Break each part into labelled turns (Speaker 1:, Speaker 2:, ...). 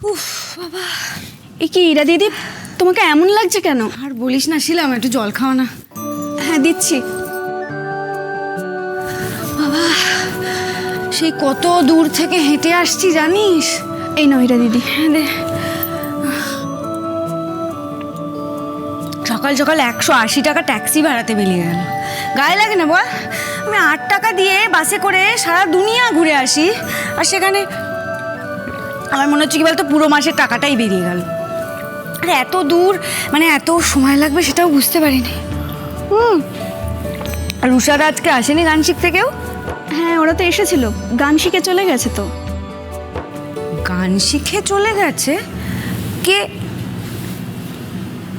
Speaker 1: উফ বাবা,
Speaker 2: এ কি ইরা দিদি, তোমাকে এমন লাগছে কেন?
Speaker 1: আর বলিস না শিলাম, একটু জল খাও না।
Speaker 2: হ্যাঁ দিচ্ছি।
Speaker 1: বাবা, সেই কত দূর থেকে হেঁটে আসছি জানিস।
Speaker 2: এই নাও ইরা দিদি।
Speaker 1: হ্যাঁ দে। সকাল সকাল 180 টাকা ট্যাক্সি ভাড়াতে বেরিয়ে গেল। গায়ে লাগে না বল? আমি 8 টাকা দিয়ে বাসে করে সারা দুনিয়া ঘুরে আসি, আর সেখানে আমার মনে হচ্ছে কি বলতো, পুরো মাসের টাকাটাই বেরিয়ে গেল। আর এত দূর, মানে এত সময় লাগবে সেটাও বুঝতে পারিনি। আর রুষারা আজকে আসেনি গান শিখতে কেউ?
Speaker 2: হ্যাঁ ওরা তো এসেছিল, গান শিখে চলে গেছে তো।
Speaker 1: গান শিখে চলে গেছে? কে?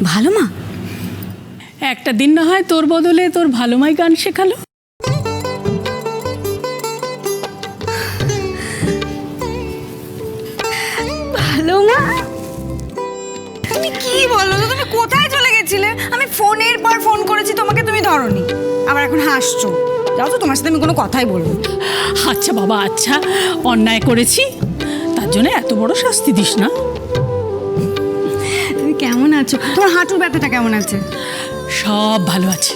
Speaker 1: ভালো মা?
Speaker 3: একটা দিন না হয় তোর বদলে তোর ভালো মাই গান শেখালো।
Speaker 1: ভালো মা? তুমি কি বলো? তুমি কোথায় চলে গেছিলে? আমি ফোনের পর ফোন করেছি তোমাকে, তুমি ধরোনি, আবার এখন হাসছো। যাও তো, তোমার সাথে আমি কোনো কথাই বলবো না।
Speaker 3: আচ্ছা বাবা, আচ্ছা অন্যায় করেছি, তার জন্য এত বড় শাস্তি দিস না।
Speaker 1: তুমি কেমন আছো? তোমার হাঁটুর ব্যথাটা কেমন আছে?
Speaker 3: সব ভালো আছে।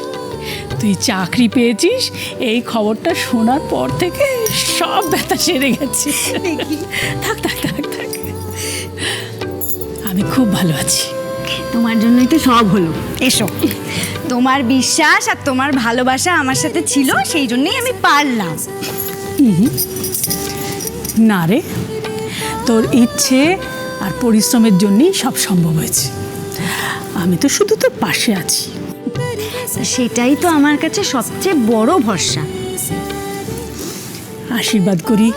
Speaker 3: তুই চাকরি পেয়েছিস, এই খবরটা শোনার পর থেকে সব ব্যথা সেরে গেছে। থাক থাক থাক থাক, আমি খুব ভালো আছি।
Speaker 1: তোমার জন্যই তো সব হলো। এসো, তোমার বিশ্বাস আর তোমার ভালোবাসা আমার সাথে ছিল, সেই জন্যই আমি পারলাম।
Speaker 3: না রে, তোর ইচ্ছে আর পরিশ্রমের জন্যই সব সম্ভব হয়েছে। আমি তো শুধু তোর পাশে আছি।
Speaker 1: সেটাই তো আমার কাছে সবচেয়ে বড় ভরসা।
Speaker 3: আশীর্বাদ করি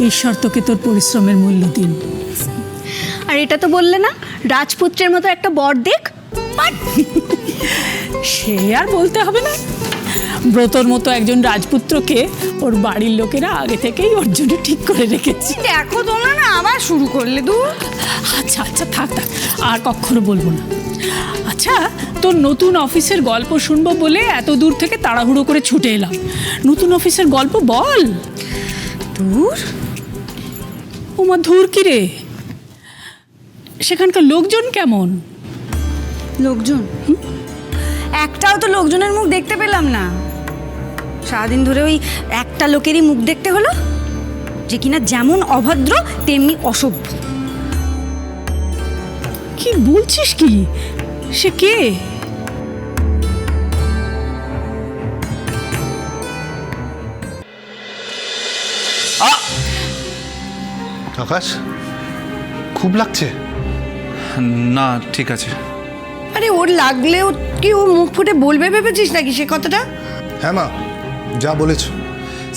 Speaker 3: ঈশ্বর তোকে তোর পরিশ্রমের মূল্য দিন।
Speaker 2: আর এটা তো বললে না, রাজপুত্রের মতো একটা বর দেখ।
Speaker 3: সে আর বলতে হবে না, ব্রতর মতো একজন রাজপুত্রকে ওর বাড়ির লোকেরা আগে থেকেই ওর জন্য ঠিক করে রেখেছে।
Speaker 1: দেখো তোমরা না আবার শুরু করলে। দূর।
Speaker 3: আচ্ছা আচ্ছা থাক থাক, আর কখনো বলবো না। আচ্ছা, তোর নতুন অফিসের গল্প শুনবো বলে এত দূর থেকে তাড়াহুড়ো করে ছুটে এলাম। নতুন অফিসের গল্প বল।
Speaker 1: দূর?
Speaker 3: ওমা ধুর কি রে, সেখানকার লোকজন কেমন?
Speaker 1: লোকজন? একটাও তো লোকজনের মুখ দেখতে পেলাম না। সারাদিন ধরে ওই একটা লোকেরই মুখ দেখতে হলো, যে কিনা যেমন অভদ্র তেমনি অসভ্য।
Speaker 3: কি বলছিস কি? সে কে?
Speaker 4: আকাশ, খুব লাগছে?
Speaker 5: না ঠিক আছে।
Speaker 6: আরে ওর লাগলেও কি ও মুখ ফুটে বলবে ভেবেছিস নাকি সে কথাটা?
Speaker 4: হ্যাঁ মা, যা বলেছ।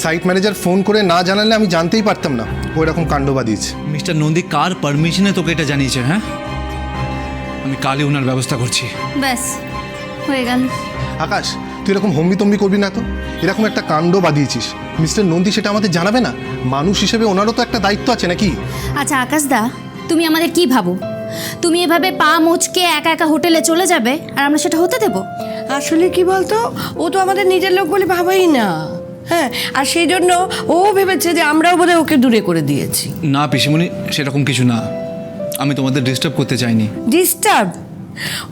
Speaker 4: সাইট ম্যানেজার ফোন করে না জানালে আমি জানতেই পারতাম না ও এরকম কাণ্ড বাঁধিয়েছে।
Speaker 5: মিস্টার নন্দী কার পারমিশনে তোকে এটা জানিয়েছে? হ্যাঁ, আমি কালই ওনার ব্যবস্থা করছি।
Speaker 2: ব্যাস হয়ে গেল।
Speaker 4: আকাশ, তুই এরকম হম্বিতম্বি করবি না তো। এরকম একটা কাণ্ড বাঁধিয়েছিস, মিস্টার নন্দী সেটা আমাদের জানাবে না? মানুষ হিসেবে ওনারও তো একটা দায়িত্ব আছে নাকি?
Speaker 7: আচ্ছা আকাশদা, তুমি আমাদের কি ভাবো? তুমি এভাবে পা মুচকে একা একা হোটেলে চলে যাবে আর আমরা সেটা হতে দেব?
Speaker 6: আসলে কি বলতো, ও তো আমাদের নিজের লোক বলে ভাবাই না। হ্যাঁ, আর সেই জন্য ও ভেবেছে যে আমরাও বোধহয় ওকে দূরে করে দিয়েছি।
Speaker 5: না পিসিমণি, সেরকম কিছু না। আমি তোমাদের ডিস্টার্ব করতে চাইনি।
Speaker 6: ডিস্টার্ব?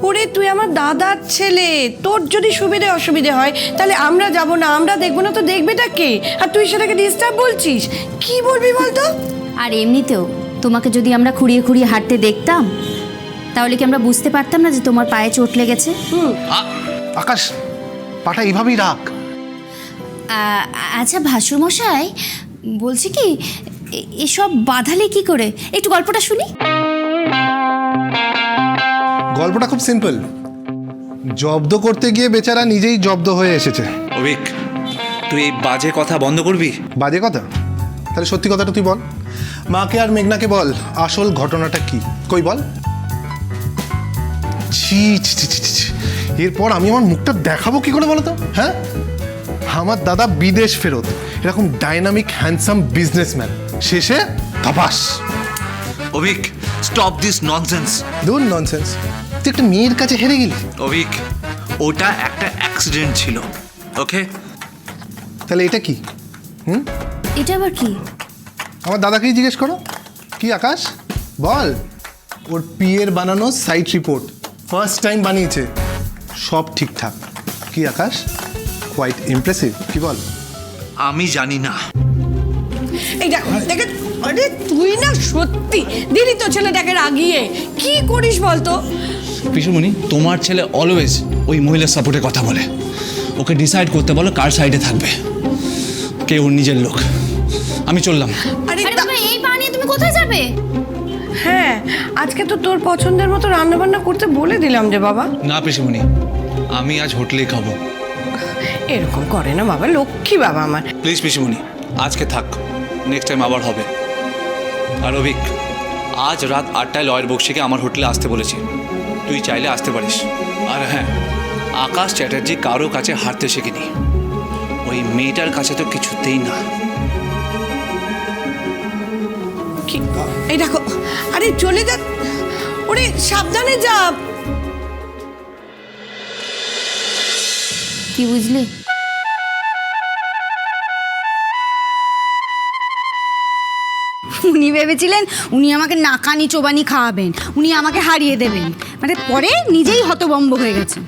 Speaker 6: ওরে তুই আমার দাদার ছেলে, তোর যদি সুবিধে অসুবিধে হয় তাহলে আমরা যাব না, আমরা দেখবো না তো দেখবেটা কে? আর তুই সেটাকে ডিস্টার্ব বলছিস? কি বলবি বলতো?
Speaker 7: আর এমনিতেও তোমাকে যদি আমরা খুঁড়িয়ে খুঁড়িয়ে হাঁটতে দেখতাম, তাহলে কি আমরা বুঝতে পারতাম না যে তোমার পায়ে চোট লেগেছে?
Speaker 4: আকাশ, পাটা এইভাবেই রাখ।
Speaker 7: আচ্ছা ভাসুরমশাই, বলছি কি, এসব বাঁধালে কি করে? একটু গল্পটা শুনি।
Speaker 4: গল্পটা খুব সিম্পল। জব্দ করতে গিয়ে বেচারা নিজেই জব্দ হয়ে এসেছে।
Speaker 5: অভিক, তুই এই বাজে কথা বন্ধ করবি?
Speaker 4: বাজে কথা? তাহলে সত্যি কথাটা তুই বল। মাকে আর মেঘনাকে বল আসল ঘটনাটা কি। কই বল। ছি ছি ছি ছি ছি। এরপর আমি আমার মুখটা দেখাবো কি করে বলো তো? হ্যাঁ, আমার দাদা বিদেশ ফেরত, এরকম ডাইনামিক হ্যান্ডসাম বিজনেসম্যান, শেষে ধপাস।
Speaker 5: Abhik, stop this nonsense.
Speaker 4: দূর ননসেন্স। তুই একটা মেয়ের কাছে হেরে গেলি।
Speaker 5: অভিক, ওটা একটা অ্যাক্সিডেন্ট ছিল, ওকে?
Speaker 4: তাহলে এটা কি?
Speaker 7: এটা আবার কি?
Speaker 4: আমার দাদাকেই জিজ্ঞেস করো। কি আকাশ? বল, ওর পিএর বানানো সাইট রিপোর্ট ফার্স্ট টাইম বানিয়েছে, সব ঠিকঠাক। কি আকাশ, কোয়াইট ইমপ্রেসিভ, কি বল?
Speaker 5: আমি জানি না।
Speaker 6: এই দেখো দেখে, আরে তুই না সত্যি দিলি তো ছেলেটাকে রাগিয়ে। কি করিস বলতো?
Speaker 5: পিসুমণি, তোমার ছেলে অলওয়েজ ওই মহিলার সাপোর্টে কথা বলে। ওকে ডিসাইড করতে বলো কার সাইডে থাকবে, কে ওর নিজের লোক। আমি চললাম।
Speaker 6: আরে
Speaker 7: আরে বাবা, এই পা নিয়ে তুমি কোথায় যাবে?
Speaker 6: হ্যাঁ, আজকে তো তোর পছন্দের মতো রান্না বান্না করতে বলে দিলাম যে বাবা।
Speaker 5: না পিসুমণি, আমি আজ হোটেলেই খাবো।
Speaker 6: এরকম করে না বাবা, লক্ষ্মী বাবা আমার।
Speaker 5: প্লিজ পিসুমণি, আজকে থাক, নেক্সট টাইম আবার হবে। আর অভিক, আজ রাত 8টায় লয়ের বক্সিকে আমার হোটেলে আসতে বলেছি, তুই চাইলে আসতে পারিস। আর হ্যাঁ, আকাশ চ্যাটার্জি কারো কাছে হারতে শেখেনি, ওই মেয়েটার কাছে তো কিছুতেই না।
Speaker 6: কি? এই দেখো, আরে চলে যা, ওরে সাবধানে যা।
Speaker 7: কি বুঝলে?
Speaker 1: উনি ভেবেছিলেন উনি আমাকে নাকানি চোবানি খাওয়াবেন, উনি আমাকে হারিয়ে দেবেন, মানে পরে নিজেই হতভম্ব হয়ে গেছে।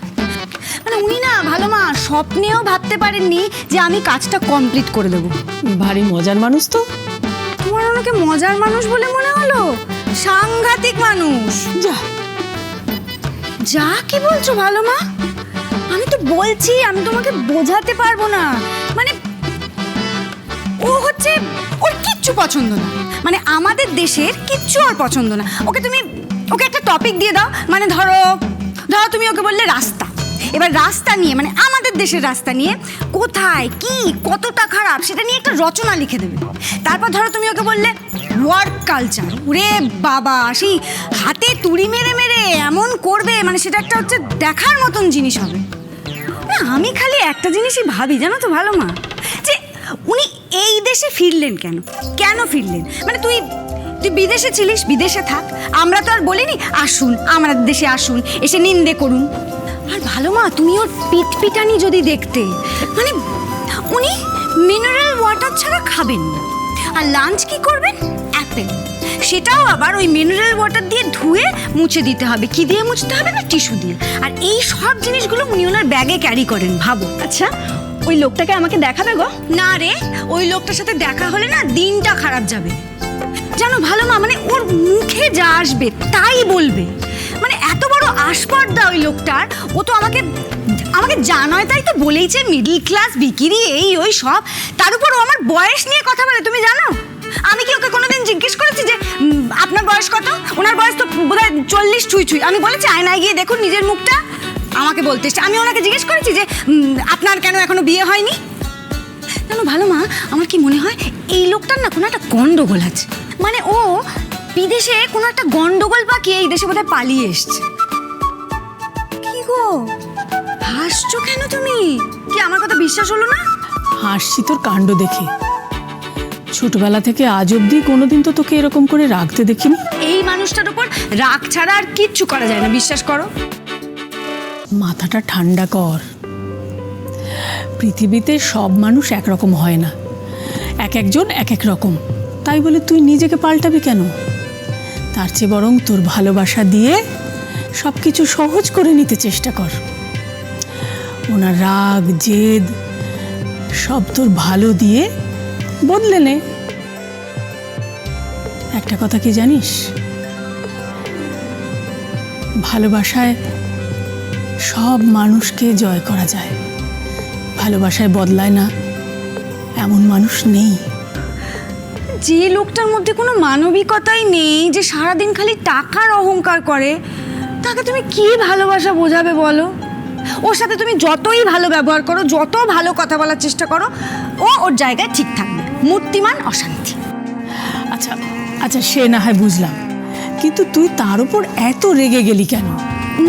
Speaker 1: মানে উনি না ভালো মা স্বপ্নেও ভাবতে পারেননি যে আমি কাজটা কমপ্লিট করে দেবো।
Speaker 3: ভারী মজার মানুষ তো।
Speaker 1: তোমার ওনাকে মজার মানুষ বলে মনে হলো? সাংঘাতিক মানুষ।
Speaker 3: যা,
Speaker 1: যা কি বলছো ভালো মা? আমি তো বলছি, আমি তোমাকে বোঝাতে পারবো না। মানে ও হচ্ছে, ওর কিচ্ছু পছন্দ না, মানে আমাদের দেশের কিচ্ছু ওর পছন্দ না। ওকে একটা টপিক দিয়ে দাও, মানে ধরো তুমি ওকে বললে রাস্তা, এবার রাস্তা নিয়ে, মানে আমাদের দেশের রাস্তা নিয়ে কোথায় কি কতটা খারাপ সেটা নিয়ে একটা রচনা লিখে দেবে। তারপর ধরো তুমি ওকে বললে ওয়ার্ক কালচার, ওরে বাবা সেই হাতে তুড়ি মেরে মেরে এমন করবে, মানে সেটা একটা হচ্ছে দেখার মতন জিনিস হবে। না আমি খালি একটা জিনিসই ভাবি জানো তো ভালো মা, যে উনি এই দেশে ফিরলেন কেন, কেন ফিরলেন? মানে তুই বিদেশে ছিলিস, বিদেশে থাক, আমরা তো আর বলিনি আসুন আমাদের দেশে আসুন, এসে নিন্দে করুন। আর ভালো মা তুমি ওর পিটানি যদি দেখতে, মানে উনি মিনারেল ওয়াটার ছাড়া খাবেন না, আর লাঞ্চ কি করবেন? অ্যাপেল, সেটাও আবার ওই মিনারেল ওয়াটার দিয়ে ধুয়ে মুছে দিতে হবে। কি দিয়ে মুছতে হবে? না টিস্যু দিয়ে। আর এই সব জিনিসগুলো উনি ওনার ব্যাগে ক্যারি করেন। ভাবো।
Speaker 2: আচ্ছা, ওই লোকটাকে আমাকে দেখাবে গো?
Speaker 1: না রে, ওই লোকটার সাথে দেখা হলে না দিনটা খারাপ যাবে জানো ভালো মা, মানে ওর মুখে যা আসবে তাই বলবে। মানে এত বড় আসপর্দা ওই লোকটার, ও তো আমাকে জানায় তাই তো বলেইছে মিডল ক্লাস বিকিরি এই ওই সব, তার উপর ও আমার বয়স নিয়ে কথা বলে, তুমি জানো? আমি কি ওকে কোনোদিন জিজ্ঞেস করেছি যে আপনার বয়স কত? ওনার বয়স তো বোধহয় 40 ছুঁই ছুঁই। আমি বলেছি আয়নায় গিয়ে দেখুন নিজের মুখটা, আমাকে বলতে এসছে। আমি ওনাকে জিজ্ঞেস করেছি যে আপনার কেন এখনো বিয়ে হয়নি? জানো ভালো মা, আমার কি মনে হয় এই লোকটার না কোনো একটা গন্ডগোল আছে, মানে ও বিদেশে কোনো একটা গন্ডগোল পাকিয়ে এই দেশে বোধহয় পালিয়ে এসছে। কি গো হাসছো কেন তুমি? কি আমার কথা বিশ্বাস হলো না?
Speaker 3: হাসছি তোর কাণ্ড দেখে। ছোটবেলা থেকে আজ অব্দি কোনোদিন তো তোকে এরকম করে রাখতে দেখিনি।
Speaker 1: এই মানুষটার উপর রাগ ছাড়া আর কিচ্ছু করা যায় না, বিশ্বাস করো।
Speaker 3: মাথাটা ঠান্ডা কর। পৃথিবীতে সব মানুষ একরকম হয় না, এক একজন এক এক রকম। তাই বলে তুই নিজেকে পাল্টাবি কেন? তার চেয়ে বরং তোর ভালোবাসা দিয়ে সব কিছু সহজ করে নিতে চেষ্টা কর। ওনার রাগ জেদ সব তোর ভালো দিয়ে বদলে নে। একটা কথা কি জানিস? ভালোবাসায় সব মানুষকে জয় করা যায়, ভালোবাসায় বদলায় না এমন মানুষ নেই।
Speaker 1: যে লোকটার মধ্যে কোনো মানবিকতাই নেই, যে সারাদিন খালি টাকার অহংকার করে, তাকে তুমি কি ভালোবাসা বোঝাবে বলো? ওর সাথে তুমি যতই ভালো ব্যবহার করো, যত ভালো কথা বলার চেষ্টা করো, ও ওর জায়গায় ঠিক থাকবে, মূর্তিমান অশান্তি।
Speaker 3: আচ্ছা আচ্ছা, সে না হয় বুঝলাম, কিন্তু তুই তার উপর এত রেগে গেলি কেন?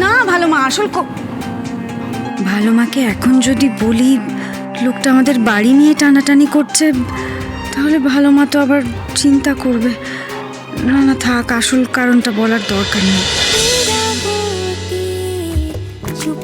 Speaker 1: না ভালো মা, ভালো মাকে এখন যদি বলি লোকটা আমাদের বাড়ি নিয়ে টানাটানি করছে, তাহলে ভালো মা তো আবার চিন্তা করবে। না না থাক, আসল কারণটা বলার দরকার নেই।
Speaker 8: চুপ